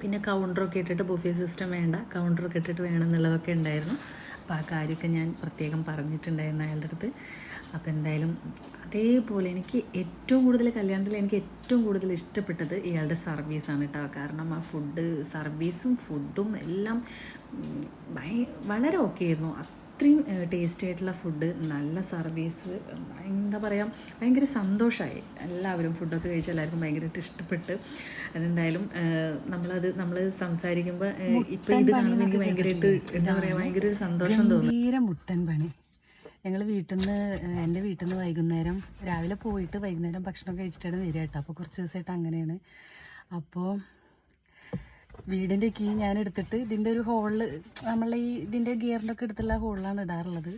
പിന്നെ കൗണ്ടറൊക്കെ ഇട്ടിട്ട് ബുഫേ സിസ്റ്റം വേണ്ട, കൗണ്ടറൊക്കെ ഇട്ടിട്ട് വേണം എന്നുള്ളതൊക്കെ ഉണ്ടായിരുന്നു. അപ്പോൾ ആ കാര്യമൊക്കെ ഞാൻ പ്രത്യേകം പറഞ്ഞിട്ടുണ്ടായിരുന്നു അയാളുടെ അടുത്ത്. അപ്പോൾ എന്തായാലും അതേപോലെ എനിക്ക് ഏറ്റവും കൂടുതൽ കല്യാണത്തിൽ എനിക്ക് ഏറ്റവും കൂടുതൽ ഇഷ്ടപ്പെട്ടത് ഇയാളുടെ സർവീസാണ് കേട്ടോ. കാരണം ആ സർവീസും ഫുഡും എല്ലാം വളരെ ഓക്കെ ആയിരുന്നു. അത്രയും ടേസ്റ്റി ആയിട്ടുള്ള ഫുഡ്, നല്ല സർവീസ്, എന്താ പറയുക, ഭയങ്കര സന്തോഷമായി. എല്ലാവരും ഫുഡൊക്കെ കഴിച്ച് എല്ലാവർക്കും ഭയങ്കരമായിട്ട് ഇഷ്ടപ്പെട്ട്. അതെന്തായാലും നമ്മൾ സംസാരിക്കുമ്പോൾ ഇപ്പോൾ ഇത് കാണുമ്പോൾ എനിക്ക് ഭയങ്കരമായിട്ട് എന്താ പറയുക, ഭയങ്കര ഒരു സന്തോഷം തോന്നുന്നു. മുട്ടൻ പണി ഞങ്ങൾ എൻ്റെ വീട്ടിൽ നിന്ന് വൈകുന്നേരം രാവിലെ പോയിട്ട് വൈകുന്നേരം ഭക്ഷണം കഴിച്ചിട്ടാണ് വരിക കേട്ടോ. അപ്പോൾ കുറച്ച് ദിവസമായിട്ട് അങ്ങനെയാണ്. അപ്പോൾ വീടിൻ്റെ കീ ഞാൻ എടുത്തിട്ട് ഇതിൻ്റെ ഒരു ഹോളിൽ ഇതിൻ്റെ ഗിയറിൻ്റെ ഒക്കെ എടുത്തുള്ള ഹോളിലാണ് ഇടാറുള്ളത്.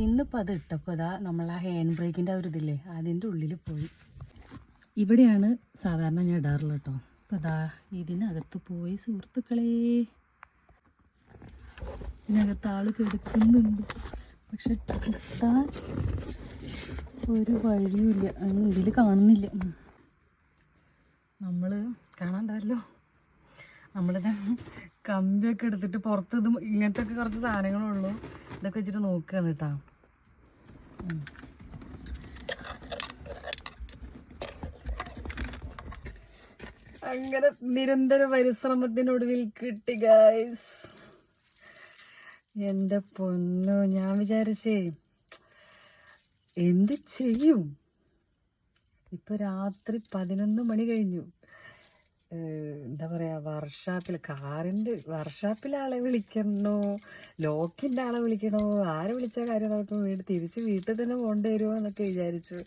ഇന്നിപ്പോൾ അത് ഇട്ടപ്പോൾ അതാ നമ്മളാ ഹാൻഡ് ബ്രേക്കിൻ്റെ ആ ഒരു ഇതില്ലേ അതിൻ്റെ ഉള്ളിൽ പോയി. ഇവിടെയാണ് സാധാരണ ഞാൻ ഇടാറുള്ളത് കേട്ടോ. അപ്പോൾ അതാ ഇതിനകത്ത് പോയി സുഹൃത്തുക്കളെ, ഇതിനകത്ത് ആൾ കിടക്കുന്നുണ്ട്. പക്ഷെ കിട്ടാൻ ഒരു വഴിയുമില്ല. ഇതിൽ കാണുന്നില്ല. നമ്മൾ കാണാണ്ടല്ലോ. നമ്മളിത് കമ്പിയൊക്കെ എടുത്തിട്ട് പുറത്ത് ഇങ്ങനത്തെ ഒക്കെ കുറച്ച് സാധനങ്ങളുള്ളൂ. ഇതൊക്കെ വെച്ചിട്ട് നോക്കുകയാണ് കേട്ടോ. അങ്ങനെ നിരന്തര പരിശ്രമത്തിനൊടുവിൽ കിട്ടി ഗൈസ്. എൻ്റെ പൊന്നോ, ഞാൻ വിചാരിച്ചേ എന്ത് ചെയ്യും. ഇപ്പൊ രാത്രി 11 മണി കഴിഞ്ഞു. എന്താ പറയാ, വർക്ക്ഷോപ്പിലെ ആളെ വിളിക്കണോ, ലോക്കിൻ്റെ ആളെ വിളിക്കണോ, ആരെ വിളിച്ച കാര്യം നോക്കും, തിരിച്ച് വീട്ടിൽ തന്നെ പോകേണ്ടി വരുമോ എന്നൊക്കെ വിചാരിച്ചു.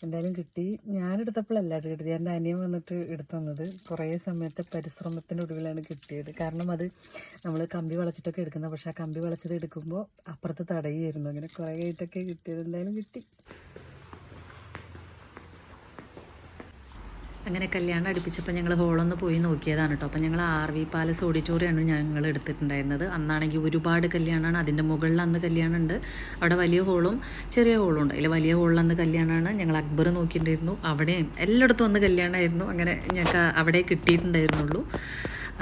എന്തായാലും കിട്ടി. ഞാനെടുത്തപ്പോഴല്ല കിട്ടിയത്, എൻ്റെ അനിയൻ വന്നിട്ട് എടുത്തുന്നത്. കുറേ സമയത്തെ പരിശ്രമത്തിനൊടുവിലാണ് കിട്ടിയത്. കാരണം അത് നമ്മൾ കമ്പി വളച്ചിട്ടൊക്കെ എടുക്കുന്നത്. പക്ഷെ ആ കമ്പി വളച്ചത് എടുക്കുമ്പോൾ അപ്പുറത്ത് തടയുമായിരുന്നു. അങ്ങനെ കുറേ ആയിട്ടൊക്കെ കിട്ടിയത്. എന്തായാലും കിട്ടി. അങ്ങനെ കല്യാണം അടുപ്പിച്ചപ്പോൾ ഞങ്ങൾ ഹോളൊന്ന് പോയി നോക്കിയതാണ് കേട്ടോ. അപ്പോൾ ഞങ്ങൾ RV പാലസ് ഓഡിറ്റോറിയമാണ് ഞങ്ങൾ എടുത്തിട്ടുണ്ടായിരുന്നത്. അന്നാണെങ്കിൽ ഒരുപാട് കല്യാണമാണ്. അതിൻ്റെ മുകളിൽ അന്ന് കല്യാണമുണ്ട്. അവിടെ വലിയ ഹോളും ചെറിയ ഹോളും ഉണ്ട്. അതിൽ വലിയ ഹോളിൽ അന്ന് കല്യാണമാണ്. ഞങ്ങൾ അക്ബർ നോക്കിയിട്ടുണ്ടായിരുന്നു. അവിടെയും എല്ലായിടത്തും അന്ന് കല്യാണമായിരുന്നു. അങ്ങനെ ഞങ്ങൾക്ക് അവിടെ കിട്ടിയിട്ടുണ്ടായിരുന്നുള്ളൂ.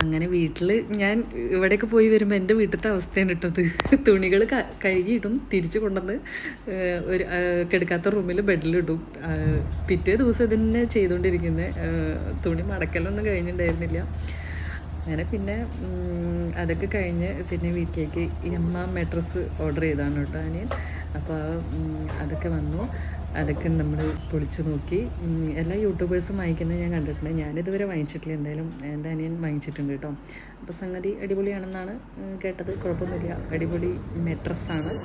അങ്ങനെ വീട്ടിൽ ഞാൻ ഇവിടെയൊക്കെ പോയി വരുമ്പോൾ എൻ്റെ വീട്ടിലത്തെ അവസ്ഥയാണ് ഇട്ടത്. തുണികൾ കഴുകിയിടും, തിരിച്ച് കൊണ്ടുവന്ന് ഒരു കിടക്കാത്ത റൂമിൽ ബെഡിലിടും. പിറ്റേ ദിവസം ഇതന്നെ ചെയ്തുകൊണ്ടിരിക്കുന്നത്. തുണി മടക്കലൊന്നും കഴിഞ്ഞിട്ടുണ്ടായിരുന്നില്ല. അങ്ങനെ പിന്നെ അതൊക്കെ കഴിഞ്ഞ് പിന്നെ വീട്ടിലേക്ക് മാട്രസ് ഓർഡർ ചെയ്താണ് കേട്ടോ അനിയൻ. അപ്പോൾ അതൊക്കെ വന്നു. അതൊക്കെ നമ്മൾ പൊളിച്ച് നോക്കി. എല്ലാ യൂട്യൂബേഴ്സും വാങ്ങിക്കുന്നത് ഞാൻ കണ്ടിട്ടുണ്ട്. ഞാനിതുവരെ വാങ്ങിച്ചിട്ടില്ല. എന്തായാലും എൻ്റെ അനിയൻ വാങ്ങിച്ചിട്ടുണ്ട് കേട്ടോ. അപ്പോൾ സംഗതി അടിപൊളിയാണെന്നാണ് കേട്ടത്. കുഴപ്പമൊന്നുമില്ല, അടിപൊളി മാട്രസ്സാണ്.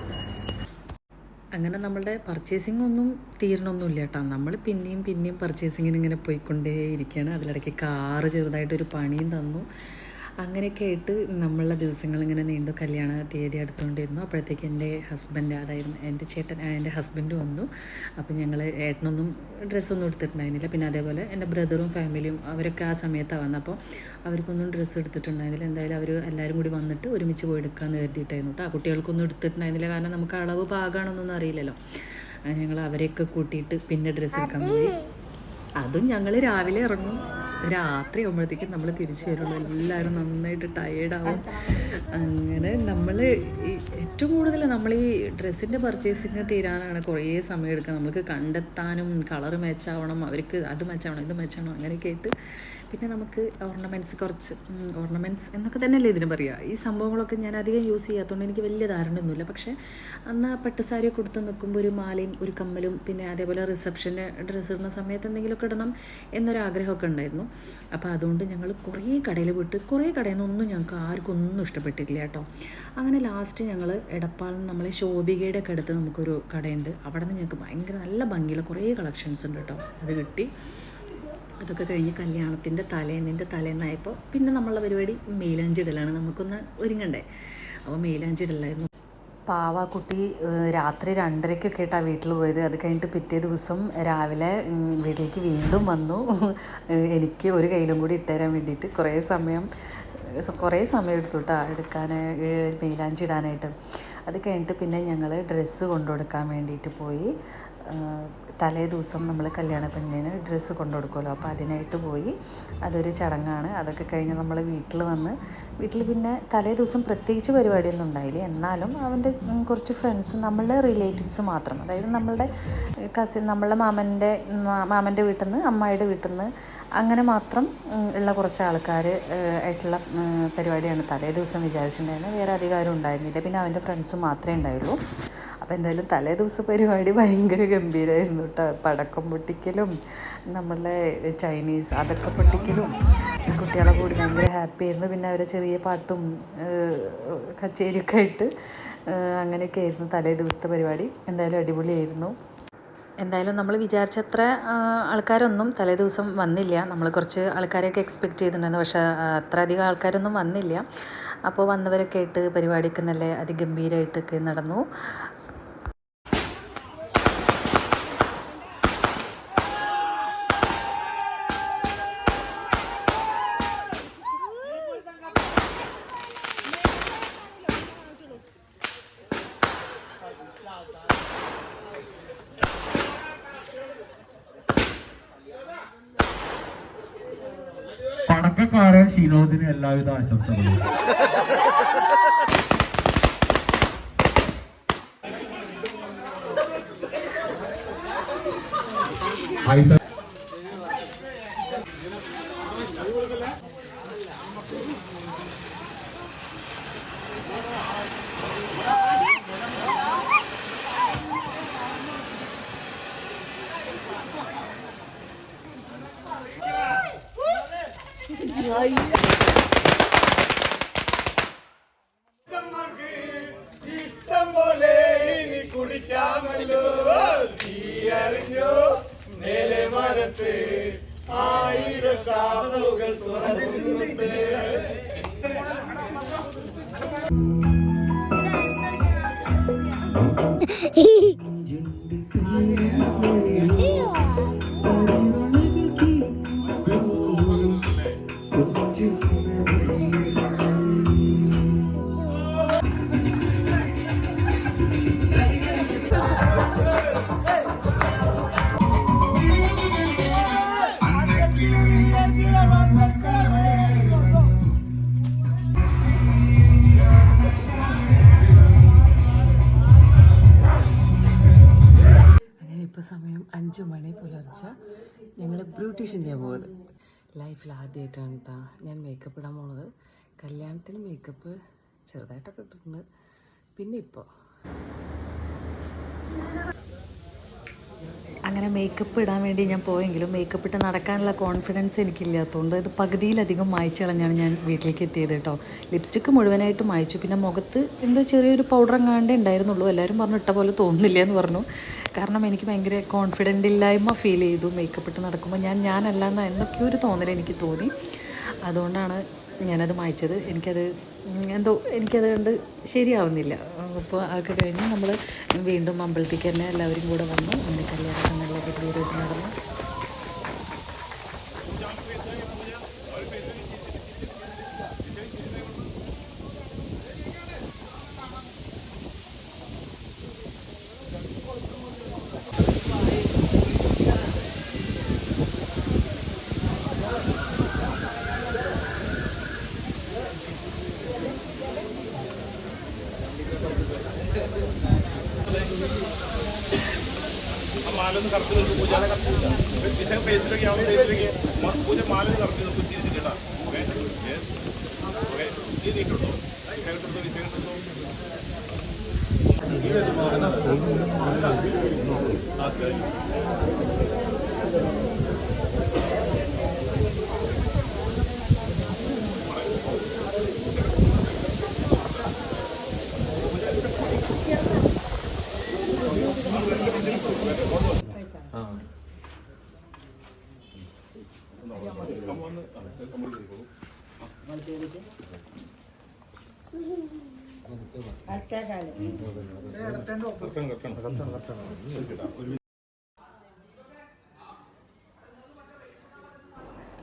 അങ്ങനെ നമ്മളുടെ പർച്ചേസിംഗ് ഒന്നും തീരണമൊന്നുമില്ല കേട്ടോ. നമ്മൾ പിന്നെയും പർച്ചേസിങ്ങിന് ഇങ്ങനെ പോയിക്കൊണ്ടേയിരിക്കുകയാണ്. അതിലിടയ്ക്ക് കാറ് ചെറുതായിട്ടൊരു പണിയും തന്നു. അങ്ങനെയൊക്കെ ആയിട്ട് നമ്മളുടെ ദിവസങ്ങളിങ്ങനെ നീണ്ടു. കല്യാണ തീയതി അടുത്തുകൊണ്ടിരുന്നു. അപ്പോഴത്തേക്ക് എൻ്റെ ഹസ്ബൻഡ്, അതായത് എൻ്റെ ഹസ്ബൻഡ് വന്നു. അപ്പം ഞങ്ങൾ ഏട്ടനൊന്നും ഡ്രസ്സൊന്നും എടുത്തിട്ടുണ്ടായിരുന്നില്ല. പിന്നെ അതേപോലെ എൻ്റെ ബ്രദറും ഫാമിലിയും അവരൊക്കെ ആ സമയത്താണ് വന്നപ്പോൾ അവർക്കൊന്നും ഡ്രസ്സ് എടുത്തിട്ടുണ്ടായിരുന്നില്ല. എന്തായാലും അവർ എല്ലാവരും കൂടി വന്നിട്ട് ഒരുമിച്ച് പോയി എടുക്കാമെന്ന് കരുതിയിട്ടായിരുന്നു കേട്ടോ. ആ കുട്ടികൾക്കൊന്നും എടുത്തിട്ടുണ്ടായിരുന്നില്ല. കാരണം നമുക്ക് അളവ് പാകാണെന്നൊന്നും അറിയില്ലല്ലോ. ഞങ്ങൾ അവരെയൊക്കെ കൂട്ടിയിട്ട് പിന്നെ ഡ്രസ്സ് എടുക്കാൻ പോയി. അതും ഞങ്ങൾ രാവിലെ ഇറങ്ങും, രാത്രി ആകുമ്പോഴത്തേക്കും നമ്മൾ തിരിച്ചു വരുള്ളൂ. എല്ലാവരും നന്നായിട്ട് ടയേർഡാവും. അങ്ങനെ നമ്മൾ ഏറ്റവും കൂടുതൽ നമ്മൾ ഈ ഡ്രസ്സിൻ്റെ പർച്ചേസിങ് തീരാനാണ് കുറേ സമയം എടുക്കുക. നമുക്ക് കണ്ടെത്താനും കളറ് മാച്ചാവണം, അവർക്ക് അത് മാച്ചാവണം, ഇത് മാച്ചാവണം, അങ്ങനെയൊക്കെ ആയിട്ട് പിന്നെ നമുക്ക് ഓർണമെൻറ്റ്സ് എന്നൊക്കെ തന്നെയല്ലേ ഇതിന് പറയുക. ഈ സംഭവങ്ങളൊക്കെ ഞാൻ അധികം യൂസ് ചെയ്യാത്തതുകൊണ്ട് എനിക്ക് വലിയ ധാരണയൊന്നുമില്ല. പക്ഷേ അന്ന് ആ പട്ടുസാരിയൊക്കെ കൊടുത്ത് നിൽക്കുമ്പോൾ ഒരു മാലയും ഒരു കമ്മലും പിന്നെ അതേപോലെ റിസപ്ഷന് ഡ്രസ്സ് ഇടുന്ന സമയത്ത് എന്തെങ്കിലുമൊക്കെ ഇടണം എന്നൊരാഗ്രഹമൊക്കെ ഉണ്ടായിരുന്നു. അപ്പോൾ അതുകൊണ്ട് ഞങ്ങൾ കുറേ കടയിൽ പോയിട്ട് കുറേ കടയിൽ നിന്നൊന്നും ഞങ്ങൾക്ക് ആർക്കും ഒന്നും ഇഷ്ടപ്പെട്ടിട്ടില്ല കേട്ടോ. അങ്ങനെ ലാസ്റ്റ് ഞങ്ങൾ എടപ്പാളിൽ നിന്ന് നമ്മളെ ശോഭികയുടെ ഒക്കെ അടുത്ത് നമുക്കൊരു കടയുണ്ട്. അവിടെ നിന്ന് ഞങ്ങൾക്ക് ഭയങ്കര നല്ല ഭംഗിയുള്ള കുറേ കളക്ഷൻസ് ഉണ്ട് കേട്ടോ. അത് കിട്ടി. അതൊക്കെ കഴിഞ്ഞ് കല്യാണത്തിൻ്റെ തലേന്നായപ്പോൾ പിന്നെ നമ്മളുടെ പരിപാടി മെയിലാഞ്ചി ഇടലാണ്. നമുക്കൊന്ന് ഒരുങ്ങണ്ടേ. അപ്പോൾ മെയിലാഞ്ചി ഇടലായിരുന്നു. പാവ കുട്ടി രാത്രി 2:30-ക്കൊക്കെ ആയിട്ടാണ് വീട്ടിൽ പോയത്. അത് കഴിഞ്ഞിട്ട് പിറ്റേ ദിവസം രാവിലെ വീട്ടിലേക്ക് വീണ്ടും വന്നു. എനിക്ക് ഒരു കയ്യിലും കൂടി ഇട്ടുതരാൻ വേണ്ടിയിട്ട് കുറേ സമയം എടുത്തു കേട്ടോ എടുക്കാൻ, മെയിലാഞ്ചി ഇടാനായിട്ട്. അത് കഴിഞ്ഞിട്ട് പിന്നെ ഞങ്ങൾ ഡ്രസ്സ് കൊണ്ടുകൊടുക്കാൻ വേണ്ടിയിട്ട് പോയി. തലേ ദിവസം നമ്മൾ കല്യാണ പെണ്ണിന് ഡ്രസ്സ് കൊണ്ടുകൊടുക്കുമല്ലോ, അപ്പോൾ അതിനായിട്ട് പോയി. അതൊരു ചടങ്ങാണ്. അതൊക്കെ കഴിഞ്ഞ് നമ്മൾ വീട്ടിൽ പിന്നെ തലേ ദിവസം പ്രത്യേകിച്ച് പരിപാടിയൊന്നും ഉണ്ടായില്ല. എന്നാലും അവൻ്റെ കുറച്ച് ഫ്രണ്ട്സ്, നമ്മളുടെ റിലേറ്റീവ്സ് മാത്രം, അതായത് നമ്മളുടെ കസിൻ, നമ്മളുടെ മാമൻ്റെ വീട്ടിൽ നിന്ന്, അമ്മായിയുടെ വീട്ടിൽ നിന്ന്, അങ്ങനെ മാത്രം ഉള്ള കുറച്ച് ആൾക്കാർ ആയിട്ടുള്ള പരിപാടിയാണ് തലേ ദിവസം വിചാരിച്ചിട്ടുണ്ടായിരുന്നത്. വേറെ അധികാരം ഉണ്ടായിരുന്നില്ല. പിന്നെ അവൻ്റെ ഫ്രണ്ട്സ് മാത്രമേ ഉണ്ടായുള്ളൂ. അപ്പോൾ എന്തായാലും തലേ ദിവസം പരിപാടി ഭയങ്കര ഗംഭീരമായിരുന്നു കേട്ടോ. പടക്കം പൊട്ടിക്കലും നമ്മളെ ചൈനീസ് അതൊക്കെ പൊട്ടിക്കലും കുട്ടികളെ കൂടി ഭയങ്കര ഹാപ്പി ആയിരുന്നു. പിന്നെ അവരെ ചെറിയ പാട്ടും കച്ചേരിയൊക്കെ ആയിട്ട് അങ്ങനെയൊക്കെ ആയിരുന്നു തലേ ദിവസത്തെ പരിപാടി. എന്തായാലും അടിപൊളിയായിരുന്നു. എന്തായാലും നമ്മൾ വിചാരിച്ചത്ര ആൾക്കാരൊന്നും തലേ ദിവസം വന്നില്ല. നമ്മൾ കുറച്ച് ആൾക്കാരെയൊക്കെ എക്സ്പെക്റ്റ് ചെയ്തിട്ടുണ്ടായിരുന്നു, പക്ഷേ അത്ര അധികം ആൾക്കാരൊന്നും വന്നില്ല. അപ്പോൾ വന്നവരൊക്കെ ആയിട്ട് പരിപാടിയൊക്കെ നല്ല അതിഗംഭീരമായിട്ടൊക്കെ നടന്നു. പണക്കക്കാരൻ ഷിനോദിന് എല്ലാവിധ ആശംസകളും. ഇഷ്ടം പോലെ ഇനി കുടിക്കാമല്ലോ, തീയറിഞ്ഞോ മേലെ മരത്ത് 1000 ഷാപ്പുകൾ തുറന്നിട്ട്. സമയം 5 മണി പുലർച്ചെ. ഞങ്ങൾ ബ്യൂട്ടീഷ്യൻ ചെയ്യാൻ പോകുന്നത് ലൈഫിൽ ആദ്യമായിട്ടാണ് കേട്ടോ ഞാൻ മേക്കപ്പ് ഇടാൻ പോകുന്നത്. കല്യാണത്തിന് മേക്കപ്പ് ചെറുതായിട്ടൊക്കെ ഇട്ടിട്ടുണ്ട്. പിന്നെ ഇപ്പോൾ അങ്ങനെ മേക്കപ്പ് ഇടാൻ വേണ്ടി ഞാൻ പോയെങ്കിലും മേക്കപ്പ് ഇട്ട് നടക്കാനുള്ള കോൺഫിഡൻസ് എനിക്കില്ലാത്തതുകൊണ്ട് ഇത് പകുതിയിലധികം മായ്ച്ചു കളഞ്ഞാണ് ഞാൻ വീട്ടിലേക്ക് എത്തിയത് കേട്ടോ. ലിപ്സ്റ്റിക്ക് മുഴുവനായിട്ട് മായ്ച്ചു. പിന്നെ മുഖത്ത് എന്തോ ചെറിയൊരു പൗഡർ എങ്ങാണ്ടേ ഉണ്ടായിരുന്നുള്ളൂ. എല്ലാവരും പറഞ്ഞു ഇട്ട പോലെ തോന്നുന്നില്ല എന്ന് പറഞ്ഞു. കാരണം എനിക്ക് ഭയങ്കര കോൺഫിഡൻ്റ് ഇല്ലായ്മ ഫീൽ ചെയ്തു മേക്കപ്പ് ഇട്ട് നടക്കുമ്പോൾ. ഞാനല്ല എന്ന് എന്നൊക്കെയോ ഒരു തോന്നൽ എനിക്ക് തോന്നി. അതുകൊണ്ടാണ് ഞാനത് മായ്ച്ചത്. എനിക്കത് കണ്ട് ശരിയാവുന്നില്ല. അപ്പോൾ അതൊക്കെ കഴിഞ്ഞ് നമ്മൾ വീണ്ടും അമ്പലത്തേക്ക് തന്നെ എല്ലാവരും കൂടെ വന്നു. അങ്ങനെ കല്യാണം നല്ല ഗംഭീരമായിട്ട് നടന്നു. മാലൊന്ന് കറക്റ്റ് നിൽക്കും, പൂജാനെ കറക്റ്റ് പേജിലേക്ക് ആവുന്ന പേജിലേക്ക് പൂജ മാലൊന്ന് കറക്റ്റ് നിൽക്കും. തിരിച്ചിട്ടാ ഓക്കെ ഓക്കെ നീ നീട്ടുണ്ടോ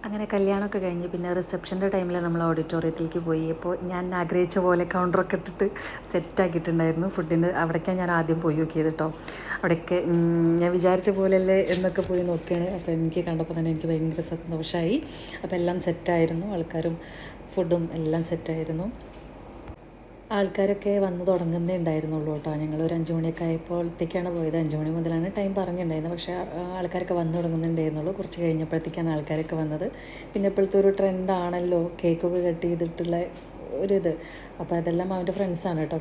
അങ്ങനെ കല്യാണമൊക്കെ കഴിഞ്ഞ് പിന്നെ റിസപ്ഷൻ്റെ ടൈമിൽ നമ്മൾ ഓഡിറ്റോറിയത്തിലേക്ക് പോയി. അപ്പോൾ ഞാൻ ആഗ്രഹിച്ച പോലെ കൗണ്ടറൊക്കെ ഇട്ടിട്ട് സെറ്റാക്കിയിട്ടുണ്ടായിരുന്നു ഫുഡിൻ്റെ. അവിടേക്കാണ് ഞാൻ ആദ്യം പോയി നോക്കിയത് കേട്ടോ. അവിടെയൊക്കെ ഞാൻ വിചാരിച്ച പോലെയല്ലേ എന്നൊക്കെ പോയി നോക്കുകയാണ്. അപ്പോൾ എനിക്ക് കണ്ടപ്പോൾ തന്നെ എനിക്ക് ഭയങ്കര സന്തോഷമായി. അപ്പോൾ എല്ലാം സെറ്റായിരുന്നു, ആൾക്കാരും ഫുഡും എല്ലാം സെറ്റായിരുന്നു. ആൾക്കാരൊക്കെ വന്ന് തുടങ്ങുന്നേ ഉണ്ടായിരുന്നുള്ളൂ കേട്ടോ. ഞങ്ങളൊരു 5 മണിയൊക്കെ ആയപ്പോഴത്തേക്കാണ് പോയത്. 5 മണി മുതലാണ് ടൈം പറഞ്ഞിട്ടുണ്ടായിരുന്നത്. പക്ഷേ ആൾക്കാരൊക്കെ വന്ന് തുടങ്ങുന്നുണ്ടായിരുന്നുള്ളൂ. കുറച്ച് കഴിഞ്ഞപ്പോഴത്തേക്കാണ് ആൾക്കാരൊക്കെ വന്നത്. പിന്നെ ഇപ്പോഴത്തെ ഒരു ട്രെൻഡാണല്ലോ കേക്കൊക്കെ കട്ട് ചെയ്തിട്ടുള്ള ഒരിത്. അപ്പോൾ അതെല്ലാം അവൻ്റെ ഫ്രണ്ട്സാണ് കേട്ടോ.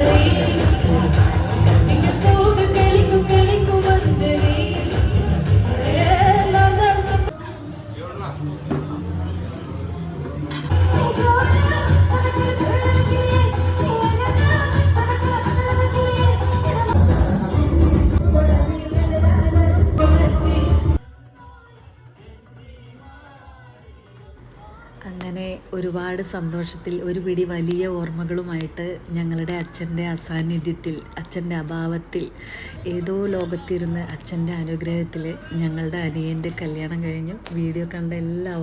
അങ്ങനെ ഒരുപാട് സന്തോഷത്തിൽ ഒരു പിടി വലിയ ഓർമ്മകളുമായിട്ട് ഞങ്ങളുടെ അച്ഛൻ്റെ അസാന്നിധ്യത്തിൽ, അച്ഛൻ്റെ അഭാവത്തിൽ, ഏതോ ലോകത്തിരുന്ന് അച്ഛൻ്റെ അനുഗ്രഹത്തിൽ ഞങ്ങളുടെ അനിയൻ്റെ കല്യാണം കഴിഞ്ഞു. വീഡിയോ കണ്ട എല്ലാവർക്കും